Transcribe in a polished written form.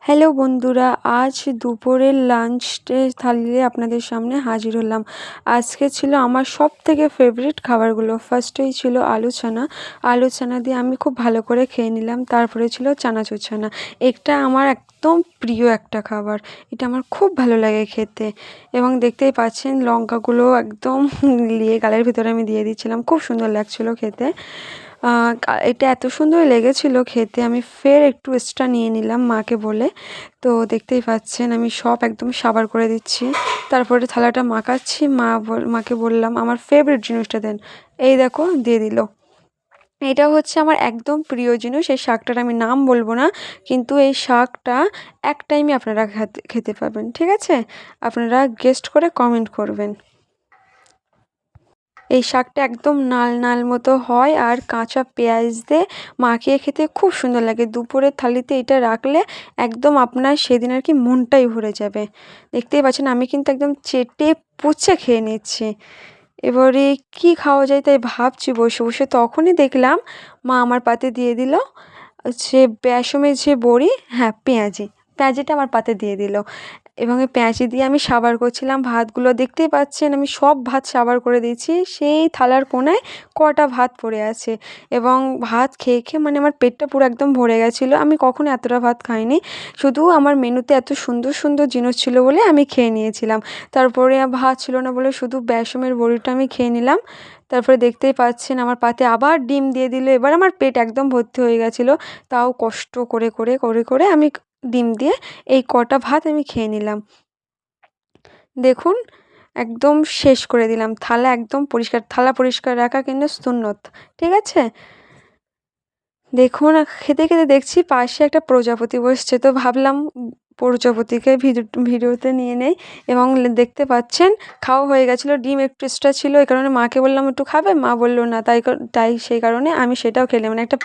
Hello বন্ধুরা, আজ দুপুরের লাঞ্চের থালিতে আপনাদের সামনে হাজির হলাম। আজকে ছিল আমার সবথেকে ফেভারিট খাবারগুলো। ফার্স্টেই ছিল আলু চানা। আলু চানা দিয়ে আমি খুব ভালো করে খেয়ে নিলাম। তারপরে ছিল চানাচুর চানা। এটা আমার একদম প্রিয় একটা খাবার। এটা আমার খুব ভালো লাগে খেতে। এবং দেখতেই পাচ্ছেন লঙ্কাগুলো একদম লিয়ে গালের ভিতরে আমি দিয়ে দিচ্ছিলাম। খুব সুন্দর লাগছিল খেতে। এটা এত সুন্দর লেগেছিল খেতে, আমি ফের একটু এক্সট্রা নিয়ে নিলাম মাকে বলে। তো দেখতেই পাচ্ছেন আমি সব একদম সাবার করে দিচ্ছি। তারপরে থালাটা মাখাচ্ছি। মাকে বললাম আমার ফেভারিট জিনিসটা দেন। এই দেখো দিয়ে দিল। এটা হচ্ছে আমার একদম প্রিয় জিনিস। এই শাকটার আমি নাম বলবো না, কিন্তু এই শাকটা এক টাইমে আপনারা খেতে পাবেন। ঠিক আছে, আপনারা গেস্ট করে কমেন্ট করবেন। এই শাকটা একদম নাল নাল মতো হয় আর কাঁচা পেঁয়াজ দিয়ে মাখিয়ে খেতে খুব সুন্দর লাগে। দুপুরের থালিতে এটা রাখলে একদম আপনার সেদিন আর কি মনটাই ভরে যাবে। দেখতেই পাচ্ছেন আমি কিন্তু একদম চেটে পুচে খেয়ে নিচ্ছি। এবারে কি খাওয়া যায় তাই ভাবছি বসে বসে, তখনই দেখলাম মা আমার পাতে দিয়ে দিল হচ্ছে বেসমের যে বড়ি, হ্যাঁ পেঁয়াজিটা আমার পাতে দিয়ে দিল। এবং এই পেঁয়াজি দিয়ে আমি সাবার করছিলাম ভাতগুলো। দেখতেই পাচ্ছেন আমি সব ভাত সাবার করে দিয়েছি। সেই থালার কোণায় কটা ভাত পড়ে আছে। এবং ভাত খেয়ে খেয়ে মানে আমার পেটটা পুরো একদম ভরে গেছিলো। আমি কখনো এতটা ভাত খাইনি। শুধু আমার মেনুতে এত সুন্দর সুন্দর জিনিস ছিল বলে আমি খেয়ে নিয়েছিলাম। তারপরে ভাত ছিল না বলে শুধু বেসমের বড়িটা আমি খেয়ে নিলাম। তারপরে দেখতেই পাচ্ছেন আমার পাতে আবার ডিম দিয়ে দিল। এবার আমার পেট একদম ভর্তি হয়ে গেছিলো। তাও কষ্ট করে করে করে করে আমি ডিম দিয়ে এই কটা ভাত আমি খেয়ে নিলাম। দেখুন, একদম শেষ করে দিলাম। থালা একদম পরিষ্কার। থালা পরিষ্কার রাখা কিন্তু সুন্নত। ঠিক আছে? দেখুন খেতে খেতে দেখছি পাশে একটা প্রজাপতি বসছে। তো ভাবলাম প্রজাপতিকে ভিডিওতে নিয়ে নেই। এবং দেখতে পাচ্ছেন খাওয়া হয়ে গেছিলো। ডিম একটু এক্সট্রা ছিল, এই কারণে মাকে বললাম একটু খাবে, মা বললো না। তাই সেই কারণে আমি সেটাও খেলাম। মানে একটা